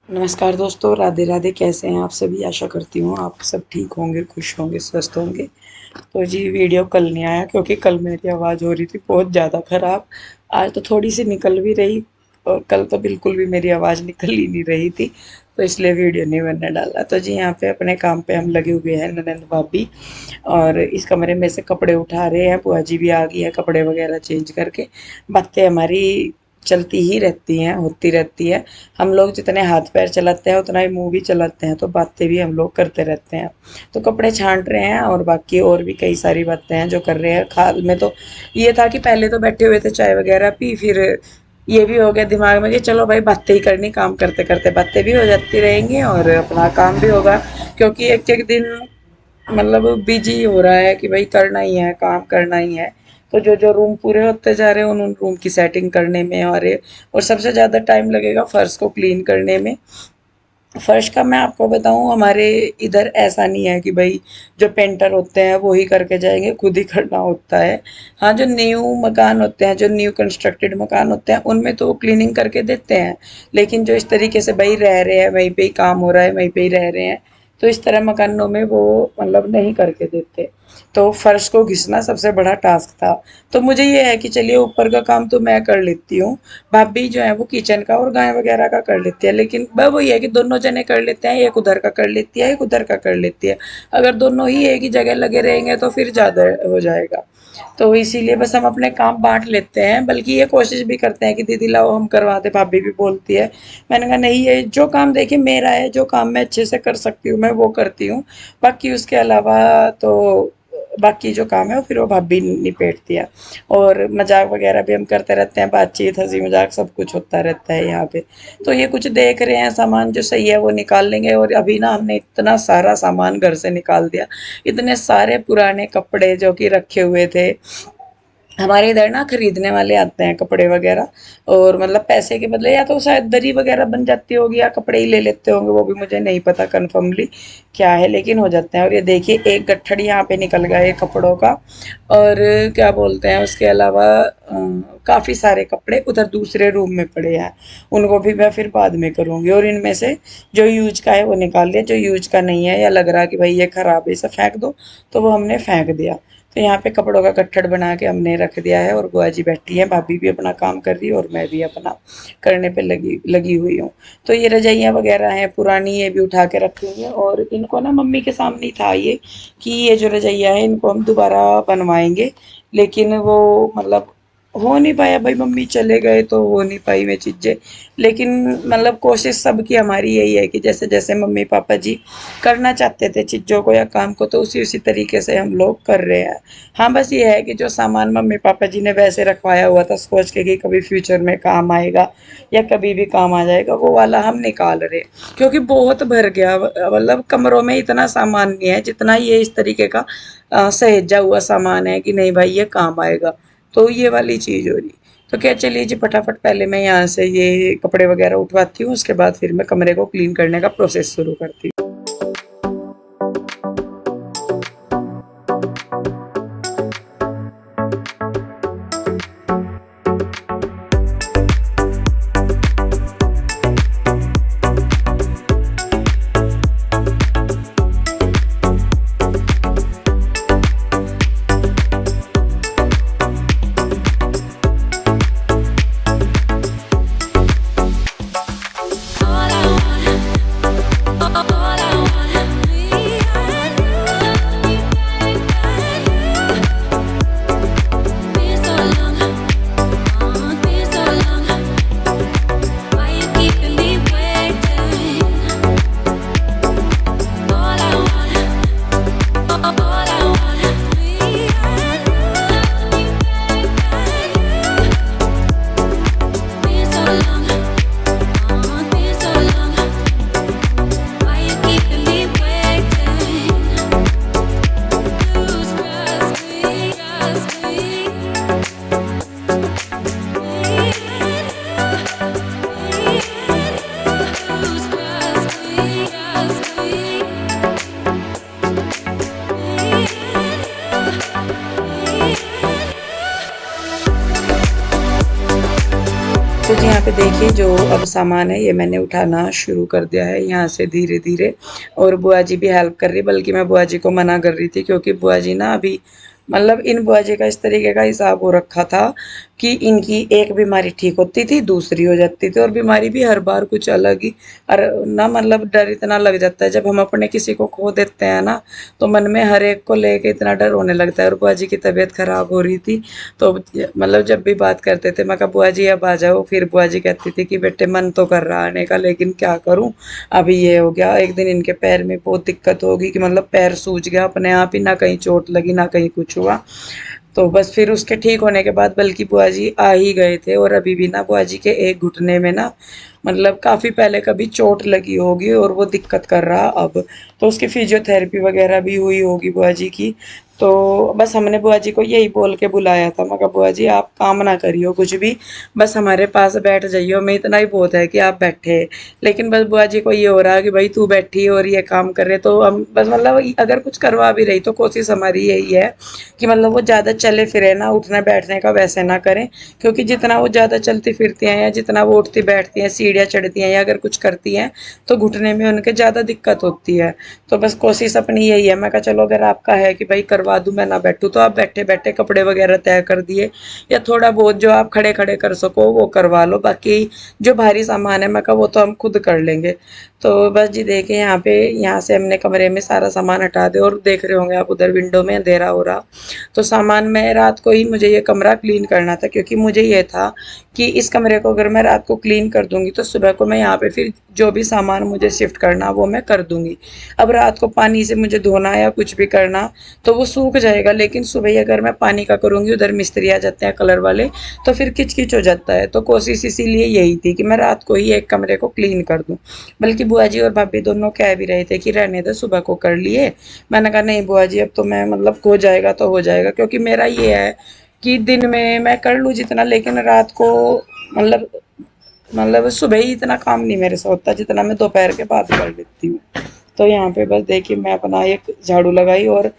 नमस्कार दोस्तों, राधे राधे। कैसे हैं आप सभी? आशा करती हूँ आप सब ठीक होंगे, खुश होंगे, स्वस्थ होंगे। तो जी वीडियो कल नहीं आया क्योंकि कल मेरी आवाज़ हो रही थी बहुत ज़्यादा ख़राब। आज तो थोड़ी सी निकल भी रही और कल तो बिल्कुल भी मेरी आवाज़ निकल ही नहीं रही थी, तो इसलिए वीडियो नहीं बनने डाला। तो जी यहाँ पे अपने काम पे हम लगे हुए हैं, ननंद भाभी, और इस कमरे में से कपड़े उठा रहे हैं। बुआ जी भी आ गई है कपड़े वगैरह चेंज करके। बातें हमारी चलती ही रहती हैं, होती रहती है। हम लोग जितने हाथ पैर चलाते हैं उतना ही मुंह भी चलाते हैं, तो बातें भी हम लोग करते रहते हैं। तो कपड़े छांट रहे हैं और बाकी और भी कई सारी बातें हैं जो कर रहे हैं। खाल में तो ये था कि पहले तो बैठे हुए थे, चाय वगैरह पी, फिर ये भी हो गया दिमाग में कि चलो भाई बातें ही करनी, काम करते करते बातें भी हो जाती रहेंगी और अपना काम भी होगा। क्योंकि एक एक दिन मतलब बिजी हो रहा है कि भाई करना ही है, काम करना ही है। तो जो जो रूम पूरे होते जा रहे हैं उन उन रूम की सेटिंग करने में, और सबसे ज़्यादा टाइम लगेगा फर्श को क्लीन करने में। फर्श का मैं आपको बताऊं, हमारे इधर ऐसा नहीं है कि भाई जो पेंटर होते हैं वो ही करके जाएंगे, खुद ही करना होता है। हाँ, जो न्यू मकान होते हैं, जो न्यू कंस्ट्रक्टेड मकान होते हैं, उनमें तो क्लीनिंग करके देते हैं। लेकिन जो इस तरीके से भाई रह रहे हैं, वहीं पे ही काम हो रहा है, वहीं पे ही रह रहे हैं, तो इस तरह मकानों में वो मतलब नहीं करके देते। तो फर्श को घिसना सबसे बड़ा टास्क था। तो मुझे ये है कि चलिए ऊपर का काम तो मैं कर लेती हूँ, भाभी जो है वो किचन का और गाय वगैरह का कर लेती है। लेकिन वह वही है कि दोनों जने कर लेते हैं, एक उधर का कर लेती है, एक उधर का कर लेती है। अगर दोनों ही एक ही जगह लगे रहेंगे तो फिर ज़्यादा हो जाएगा। तो इसीलिए बस हम अपने काम बांट लेते हैं, बल्कि ये कोशिश भी करते हैं कि दीदी लाओ हम करवाते, भाभी भी बोलती है। मैंने कहा नहीं, ये जो काम देखिए मेरा है, जो काम मैं अच्छे से कर सकती हूँ मैं वो करती हूँ। बाकी उसके अलावा तो बाकी जो काम है वो फिर वो भाभी निपेटती है। और मजाक वगैरह भी हम करते रहते हैं, बातचीत हंसी मजाक सब कुछ होता रहता है यहाँ पे। तो ये कुछ देख रहे हैं, सामान जो सही है वो निकाल लेंगे। और अभी ना हमने इतना सारा सामान घर से निकाल दिया, इतने सारे पुराने कपड़े जो कि रखे हुए थे। हमारे इधर ना खरीदने वाले आते हैं कपड़े वगैरह, और मतलब पैसे के बदले या तो शायद दरी वगैरह बन जाती होगी या कपड़े ही ले लेते होंगे, वो भी मुझे नहीं पता कन्फर्मली क्या है, लेकिन हो जाते हैं। और ये देखिए एक गट्ठड़ यहाँ पे निकल गया है कपड़ों का। और क्या बोलते हैं, उसके अलावा काफ़ी सारे कपड़े उधर दूसरे रूम में पड़े हैं, उनको भी मैं फिर बाद में करूँगी। और इनमें से जो यूज का है वो निकाल लिया, जो यूज का नहीं है या लग रहा कि भाई ये ख़राब है इसे फेंक दो, तो वो हमने फेंक दिया। तो यहाँ पे कपड़ों का गट्ठड़ बना के हमने रख दिया है। और बुआ जी बैठी है, भाभी भी अपना काम कर रही है और मैं भी अपना करने पे लगी लगी हुई हूँ। तो ये रजाइयाँ वगैरह हैं पुरानी, ये भी उठा के रखेंगे। और इनको ना मम्मी के सामने ही था ये कि ये जो रजाइयाँ हैं इनको हम दोबारा बनवाएंगे, लेकिन वो मतलब हो नहीं पाया भाई, मम्मी चले गए तो हो नहीं पाई वे चीज़ें। लेकिन मतलब कोशिश सबकी हमारी यही है कि जैसे जैसे मम्मी पापा जी करना चाहते थे चीज़ों को या काम को, तो उसी उसी तरीके से हम लोग कर रहे हैं। हाँ, बस ये है कि जो सामान मम्मी पापा जी ने वैसे रखवाया हुआ था सोच के कि कभी फ्यूचर में काम आएगा या कभी भी काम आ जाएगा, वो वाला हम निकाल रहे हैं। क्योंकि बहुत भर गया, मतलब कमरों में इतना सामान नहीं है जितना ये इस तरीके का सहेजा हुआ सामान है कि नहीं भाई ये काम आएगा। तो ये वाली चीज़ हो रही। तो क्या, चलिए जी फटाफट पहले मैं यहाँ से ये कपड़े वगैरह उठवाती हूँ, उसके बाद फिर मैं कमरे को क्लीन करने का प्रोसेस शुरू करती हूँ। All I want, all I पे देखिए जो अब सामान है ये मैंने उठाना शुरू कर दिया है यहाँ से धीरे धीरे। और बुआ जी भी हेल्प कर रही, बल्कि मैं बुआ जी को मना कर रही थी क्योंकि बुआ जी ना अभी मतलब इन बुआ जी का इस तरीके का हिसाब हो रखा था कि इनकी एक बीमारी ठीक होती थी दूसरी हो जाती थी, और बीमारी भी हर बार कुछ अलग ही। और ना मतलब डर इतना लग जाता है जब हम अपने किसी को खो देते हैं ना, तो मन में हर एक को लेके इतना डर होने लगता है। और बुआ जी की तबीयत खराब हो रही थी, तो मतलब जब भी बात करते थे मैं कहा बुआ जी अब आ जाओ, फिर बुआ जी कहती थी कि बेटे मन तो कर रहा आने का लेकिन क्या करूं, अभी ये हो गया एक दिन इनके पैर में बहुत दिक्कत होगी कि मतलब पैर सूज गया अपने आप ही, ना कहीं चोट लगी ना कहीं कुछ हुआ। तो बस फिर उसके ठीक होने के बाद बल्कि बुआ जी आ ही गए थे, और अभी भी ना बुआ जी के एक घुटने में ना मतलब काफ़ी पहले कभी चोट लगी होगी और वो दिक्कत कर रहा अब। तो उसकी फिजियोथेरेपी वगैरह भी हुई होगी बुआ जी की। तो बस हमने बुआ जी को यही बोल के बुलाया था, मैं कहा बुआ जी आप काम ना करियो कुछ भी, बस हमारे पास बैठ जाइयो, मैं इतना ही बहुत है कि आप बैठे। लेकिन बस बुआ जी को ये हो रहा है कि भाई तू बैठी और ये काम कर रहे, तो हम बस मतलब अगर कुछ करवा भी रही तो कोशिश हमारी यही है कि मतलब वो ज़्यादा चले फिरे ना, उठने बैठने का वैसे ना करें। क्योंकि जितना वो ज़्यादा चलती फिरती हैं या जितना वो उठती बैठती हैं सीढ़ियाँ चढ़ती हैं या अगर कुछ करती हैं तो घुटने में उनके ज़्यादा दिक्कत होती है। तो बस कोशिश अपनी यही है, मैं कहा चलो अगर आपका है कि भाई करवा दूँ मैं ना बैठूँ, तो आप बैठे बैठे कपड़े वगैरह तय कर दिए या थोड़ा बहुत जो आप खड़े खड़े कर सको वो करवा लो, बाकी जो भारी सामान है मैं कहा वो तो हम खुद कर लेंगे। तो बस जी देखिए यहाँ पे यहाँ से हमने कमरे में सारा सामान हटा दिया, और देख रहे होंगे आप उधर विंडो में अंधेरा हो रहा। तो सामान मैं रात को ही मुझे ये कमरा क्लीन करना था, क्योंकि मुझे ये था कि इस कमरे को अगर मैं रात को क्लीन कर दूंगी तो सुबह को मैं यहाँ पे फिर जो भी सामान मुझे शिफ्ट करना वो मैं कर दूंगी। अब रात को पानी से मुझे धोना या कुछ भी करना तो वो सूख जाएगा, लेकिन सुबह अगर मैं पानी का करूंगी उधर मिस्त्री आ जाते हैं कलर वाले, तो फिर किच किच हो जाता है। तो कोशिश इसीलिए यही थी कि मैं रात को ही एक कमरे को क्लीन कर दूं। बल्कि बुआ जी और भाभी दोनों कह भी रहे थे कि रहने दो सुबह को कर लिए। मैंने कहा नहीं बुआ जी अब तो मैं मतलब हो जाएगा तो हो जाएगा, क्योंकि मेरा ये है कि दिन में मैं कर लूँ जितना, लेकिन रात को मतलब सुबह ही इतना काम नहीं मेरे से होता जितना मैं दोपहर के बाद कर लेती हूँ। तो यहाँ पे बस देखिए मैं अपना एक झाड़ू लगाई, और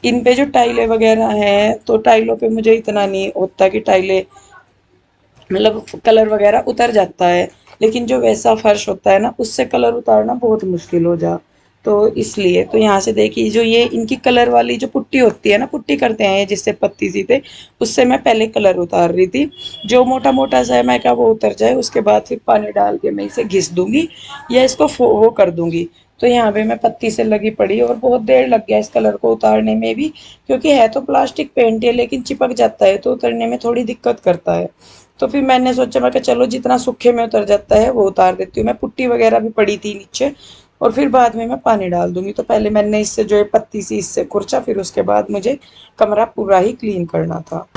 इन पे जो टाइलें वगैरह हैं तो टाइलों पे मुझे इतना नहीं होता कि टाइलें मतलब कलर वगैरह उतर जाता है, लेकिन जो वैसा फर्श होता है ना उससे कलर उतारना बहुत मुश्किल हो जा। तो इसलिए तो यहाँ से देखिए जो ये इनकी कलर वाली जो पुट्टी होती है ना, पुट्टी करते हैं जिससे पत्ती सी पे, उससे मैं पहले कलर उतार रही थी। जो मोटा मोटा सा है मैं क्या वो उतर जाए उसके बाद फिर पानी डाल के मैं इसे घिस दूंगी या इसको वो कर दूंगी। तो यहाँ पे मैं पत्ती से लगी पड़ी और बहुत देर लग गया इस कलर को उतारने में भी, क्योंकि है तो प्लास्टिक पेंट है लेकिन चिपक जाता है तो उतरने में थोड़ी दिक्कत करता है। तो फिर मैंने सोचा मैं कि चलो जितना सूखे में उतर जाता है वो उतार देती हूँ। मैं पुट्टी वगैरह भी पड़ी थी नीचे, और फिर बाद में मैं पानी डाल दूंगी। तो पहले मैंने इससे जो है पत्ती सी इससे खुरचा, फिर उसके बाद मुझे कमरा पूरा ही क्लीन करना था।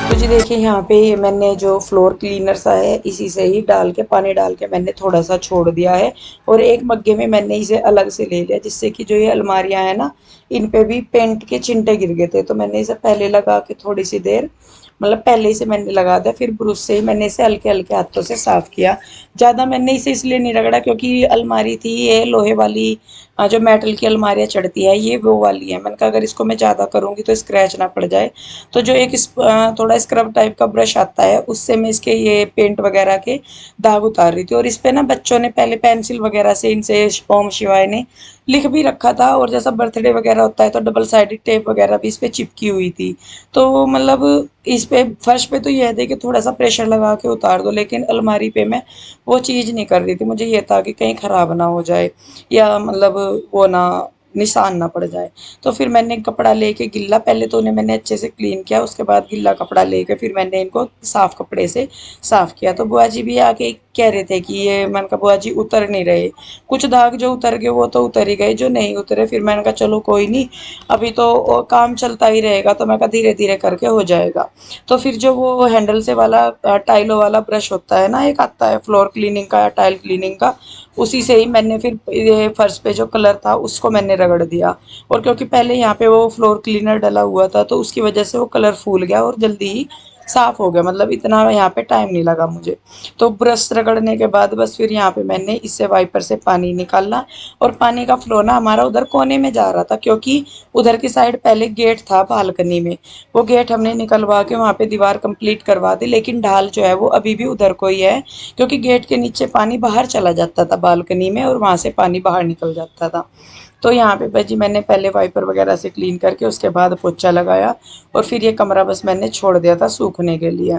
तो जी देखिए यहाँ पे मैंने जो फ्लोर क्लीनर सा है इसी से ही डाल के पानी डाल के मैंने थोड़ा सा छोड़ दिया है, और एक मग्गे में मैंने इसे अलग से ले लिया, जिससे कि जो ये अलमारियां हैं ना इन पे भी पेंट के चिंटे गिर गए थे, तो मैंने इसे पहले लगा के थोड़ी सी देर मतलब पहले ही से मैंने लगा दिया, फिर ब्रश से ही मैंने इसे हल्के हल्के हाथों से साफ किया। ज़्यादा मैंने इसे इसलिए नहीं रगड़ा क्योंकि अलमारी थी ये लोहे वाली, जो मेटल की अलमारियाँ चढ़ती है ये वो वाली है। मैंने कहा अगर इसको मैं ज़्यादा करूँगी तो स्क्रैच ना पड़ जाए। तो जो एक थोड़ा स्क्रब टाइप का ब्रश आता है उससे मैं इसके ये पेंट वगैरह के दाग उतार रही थी, और इस पे ना बच्चों ने पहले पेंसिल वगैरह से इनसे ओम शिवाय ने लिख भी रखा था, और जैसा बर्थडे वगैरह होता है तो डबल साइडेड टेप वगैरह भी इस पे चिपकी हुई थी। तो मतलब इस पे फर्श पे तो ये है कि थोड़ा सा प्रेशर लगा के उतार दो, लेकिन अलमारी पे मैं वो चीज़ नहीं कर रही थी। मुझे ये था कि कहीं ख़राब ना हो जाए या मतलब वो ना निशान ना पड़ जाए। तो फिर मैंने कपड़ा लेके गिल्ला, पहले तो उन्हें मैंने अच्छे से क्लीन किया, उसके बाद गिल्ला कपड़ा लेके फिर मैंने इनको साफ कपड़े से साफ किया। तो बुआ जी भी आके कह रहे थे कि ये, मैंने कहा बुआ जी उतर नहीं रहे, कुछ दाग जो उतर गए वो तो उतर ही गए, जो नहीं उतरे फिर मैंने कहा चलो कोई नहीं, अभी तो काम चलता ही रहेगा, तो मैं कहा धीरे धीरे करके हो जाएगा। तो फिर जो वो हैंडल से वाला टाइलों वाला ब्रश होता है ना, एक आता है फ्लोर क्लीनिंग का, टाइल क्लीनिंग का, उसी से ही मैंने फिर ये फर्श पे जो कलर था उसको मैंने रगड़ दिया। और क्योंकि पहले यहाँ पे वो फ्लोर क्लीनर डला हुआ था तो उसकी वजह से वो कलर फूल गया और जल्दी ही साफ हो गया, मतलब इतना यहाँ पे टाइम नहीं लगा मुझे। तो ब्रश रगड़ने के बाद बस फिर यहाँ पे मैंने इससे वाइपर से पानी निकाला। और पानी का फ्लो ना हमारा उधर कोने में जा रहा था, क्योंकि उधर की साइड पहले गेट था बालकनी में, वो गेट हमने निकलवा के वहाँ पे दीवार कंप्लीट करवा दी, लेकिन ढाल जो है वो अभी भी उधर को ही है, क्योंकि गेट के नीचे पानी बाहर चला जाता था बालकनी में और वहाँ से पानी बाहर निकल जाता था। तो यहाँ पे भाई जी मैंने पहले वाइपर वगैरह से क्लीन करके उसके बाद पोछा लगाया, और फिर ये कमरा बस मैंने छोड़ दिया था सूखने के लिए।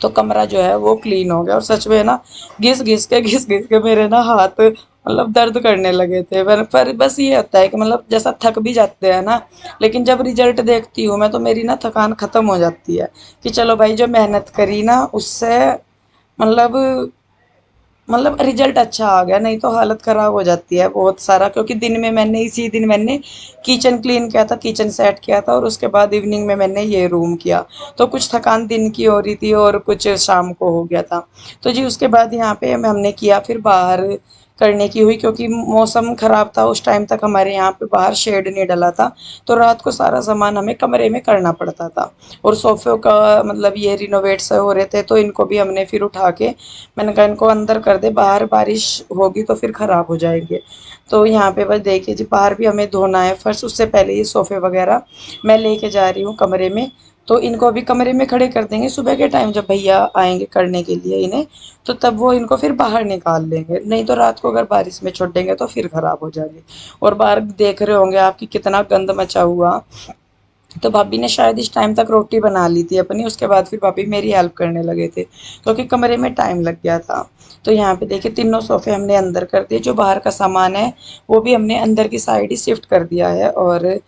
तो कमरा जो है वो क्लीन हो गया, और सच में ना घिस घिस के मेरे ना हाथ मतलब दर्द करने लगे थे। पर बस ये होता है कि मतलब जैसा थक भी जाते हैं ना, लेकिन जब रिजल्ट देखती हूँ मैं तो मेरी ना थकान खत्म हो जाती है, कि चलो भाई जो मेहनत करी ना उससे मतलब रिजल्ट अच्छा आ गया, नहीं तो हालत ख़राब हो जाती है बहुत सारा। क्योंकि दिन में मैंने इसी दिन मैंने किचन क्लीन किया था, किचन सेट किया था, और उसके बाद इवनिंग में मैंने ये रूम किया। तो कुछ थकान दिन की हो रही थी और कुछ शाम को हो गया था। तो जी उसके बाद यहाँ पे हमने किया फिर बाहर करने की हुई, क्योंकि मौसम ख़राब था उस टाइम तक, हमारे यहाँ पे बाहर शेड नहीं डला था, तो रात को सारा सामान हमें कमरे में करना पड़ता था। और सोफ़े का मतलब ये रिनोवेट से हो रहे थे, तो इनको भी हमने फिर उठा के, मैंने कहा इनको अंदर कर दे, बाहर बारिश होगी तो फिर ख़राब हो जाएंगे। तो यहाँ पे बस देखिए जी, बाहर भी हमें धोना है फर्श, उससे पहले ये सोफ़े वगैरह मैं लेके जा रही हूँ कमरे में। तो इनको अभी कमरे में खड़े कर देंगे, सुबह के टाइम जब भैया आएंगे करने के लिए इन्हें, तो तब वो इनको फिर बाहर निकाल लेंगे, नहीं तो रात को अगर बारिश में छोड़ देंगे तो फिर ख़राब हो जाएंगे। और बाहर देख रहे होंगे आपकी कितना गंद मचा हुआ। तो भाभी ने शायद इस टाइम तक रोटी बना ली थी अपनी, उसके बाद फिर भाभी मेरी हेल्प करने लगे थे, क्योंकि कमरे में टाइम लग गया था। तो यहाँ पे देखिए तीनों सोफे हमने अंदर कर दिए, जो बाहर का सामान है वो भी हमने अंदर की साइड ही शिफ्ट कर दिया है। और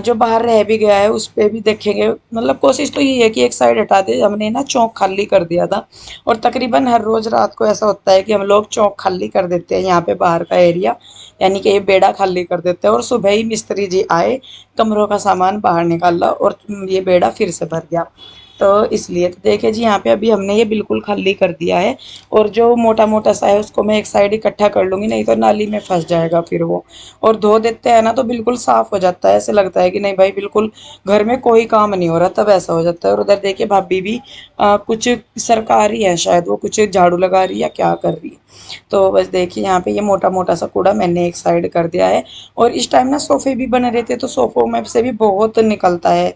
जो बाहर रह भी गया है उस पे भी देखेंगे, मतलब कोशिश तो यही है कि एक साइड हटा दे, हमने ना चौक खाली कर दिया था। और तकरीबन हर रोज़ रात को ऐसा होता है कि हम लोग चौक खाली कर देते हैं यहाँ पे बाहर का एरिया, यानी कि ये बेड़ा खाली कर देते हैं, और सुबह ही मिस्त्री जी आए, कमरों का सामान बाहर निकाला और ये बेड़ा फिर से भर गया। तो इसलिए तो देखिए जी यहाँ पे अभी हमने ये बिल्कुल खाली कर दिया है। और जो मोटा मोटा सा है उसको मैं एक साइड इकट्ठा कर लूँगी, नहीं तो नाली में फंस जाएगा फिर वो। और धो देते हैं ना तो बिल्कुल साफ़ हो जाता है, ऐसे लगता है कि नहीं भाई बिल्कुल घर में कोई काम नहीं हो रहा, तब ऐसा हो जाता है। और उधर देखिए भाभी भी कुछ सरकारी है शायद, वो कुछ झाड़ू लगा रही है या क्या कर रही है। तो बस देखिए यहाँ पे ये मोटा मोटा सा कूड़ा मैंने एक साइड कर दिया है। और इस टाइम ना सोफ़े भी बने रहते हैं, तो सोफ़ों में से भी बहुत निकलता है।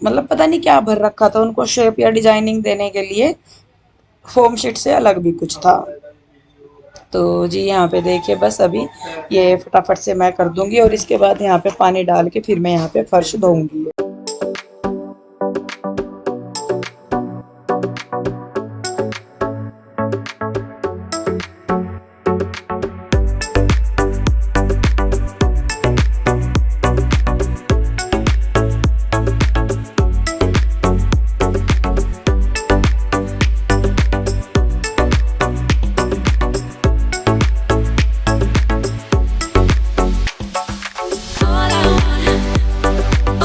पता नहीं क्या भर रखा था उनको शेप या डिजाइनिंग देने के लिए, फोम शीट से अलग भी कुछ था। तो जी यहाँ पे देखिए बस अभी ये फटाफट से मैं कर दूंगी, और इसके बाद यहाँ पे पानी डाल के फिर मैं यहाँ पे फर्श धोऊंगी।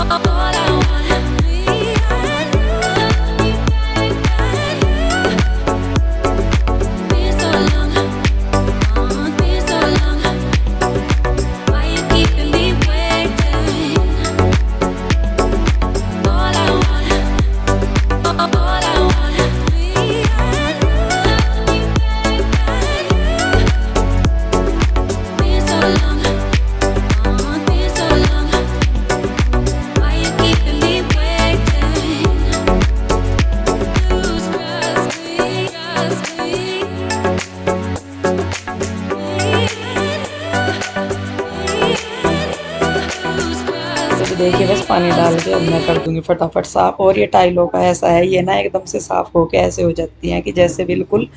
All I देखिए बस पानी डाल के अब मैं कर दूंगी फटाफट साफ़। और ये टाइलों का ऐसा है, ये ना एकदम से साफ़ होके ऐसे हो जाती हैं कि जैसे बिल्कुल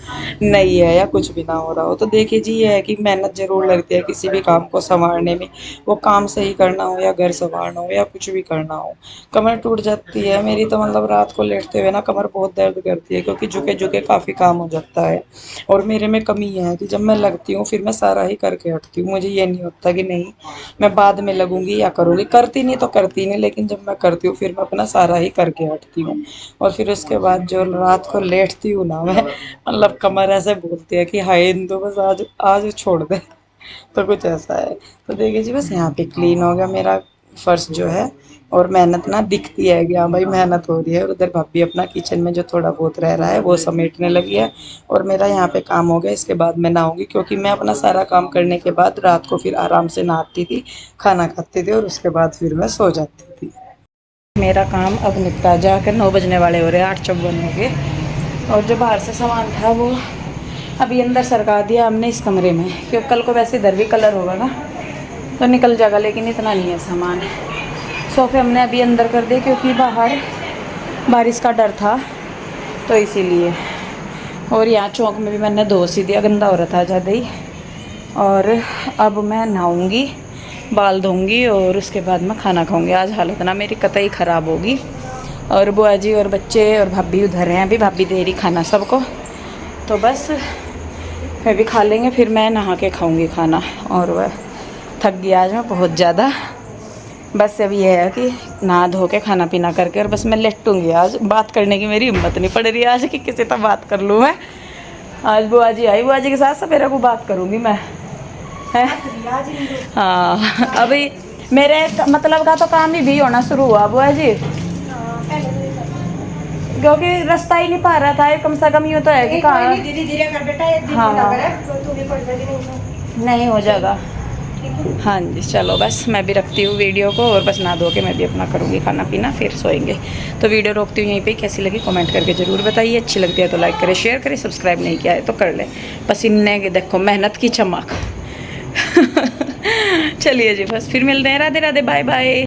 नई है या कुछ भी ना हो रहा हो। तो देखिए जी, ये है कि मेहनत ज़रूर लगती है किसी भी काम को सँवारने में, वो काम सही करना हो या घर सँवारना हो या कुछ भी करना हो। कमर टूट जाती है मेरी तो, मतलब रात को लेटते हुए ना कमर बहुत दर्द करती है, क्योंकि झुके-झुके काफ़ी काम हो जाता है। और मेरे में कमी ये है कि जब मैं लगती हूँ फिर मैं सारा ही करके हटती हूँ। मुझे ये नहीं होता कि नहीं मैं बाद में लगूंगी या करूँगी, करती नहीं तो करती नहीं, लेकिन जब मैं करती हूँ फिर मैं अपना सारा ही करके हटती हूँ। और फिर उसके बाद जो रात को लेटती हूँ ना मैं, मतलब कमर ऐसे बोलती है कि हाय इंदु बस आज आज छोड़ दे। तो कुछ ऐसा है। तो देखिए जी, बस यहाँ पे क्लीन हो गया मेरा फर्श जो है। और मेहनत ना दिखती है कि हाँ भाई मेहनत हो रही है। और उधर भाभी अपना किचन में जो थोड़ा बहुत रह रहा है वो समेटने लगी है। और मेरा यहाँ पे काम हो गया, इसके बाद मैं नहाऊंगी, क्योंकि मैं अपना सारा काम करने के बाद रात को फिर आराम से नहाती थी, खाना खाती थी और उसके बाद फिर मैं सो जाती थी। मेरा काम अब निपटा, जाकर 9 बजने वाले हो रहे हैं, 8:54 हो गए। और जो बाहर से सामान था वो अभी अंदर सरका दिया हमने इस कमरे में, क्योंकि कल को वैसे इधर भी कलर होगा ना तो निकल जाएगा, लेकिन इतना नहीं है सामान। सोफ़े हमने अभी अंदर कर दिए क्योंकि बाहर बारिश का डर था, तो इसीलिए। और यहाँ चौक में भी मैंने धो सी दिया, गंदा हो रहा था ज़्यादा ही। और अब मैं नहाऊंगी, बाल धोऊंगी और उसके बाद मैं खाना खाऊंगी। आज हालत ना मेरी कतई ख़राब होगी। और बुआ जी और बच्चे और भाभी उधर हैं, अभी भाभी दे रही खाना सबको, तो बस मैं भी खा लेंगे, फिर मैं नहा के खाऊंगी खाना। और वह थक गया आज मैं बहुत ज़्यादा। बस अब ये है कि नहा धो के खाना पीना करके और बस मैं लेटूंगी। आज बात करने की मेरी हिम्मत नहीं पड़ रही है आज कि किसी तक बात कर लूँ मैं। आज बुआ जी आई, बुआ जी के साथ सवेरे को बात करूँगी मैं, है। हाँ अभी मेरे मतलब का तो काम ही भी होना शुरू हुआ बुआ जी, क्योंकि रास्ता ही नहीं पा रहा था। कम से कम यूँ तो है कि कहाँ धीरे धीरे कर बेटा, एक दिन हाँ तू भी पड़ जाएगी नहीं हो जाएगा। हाँ जी चलो बस मैं भी रखती हूँ वीडियो को, और बस नहा धो के मैं भी अपना करूँगी खाना पीना, फिर सोएंगे। तो वीडियो रोकती हूँ यहीं पे। कैसी लगी कमेंट करके ज़रूर बताइए, अच्छी लगती है तो लाइक करें, शेयर करें, सब्सक्राइब नहीं किया है तो कर ले। पसीने के देखो मेहनत की चमक। चलिए जी बस फिर मिलते हैं, राधे राधे, बाय बाय।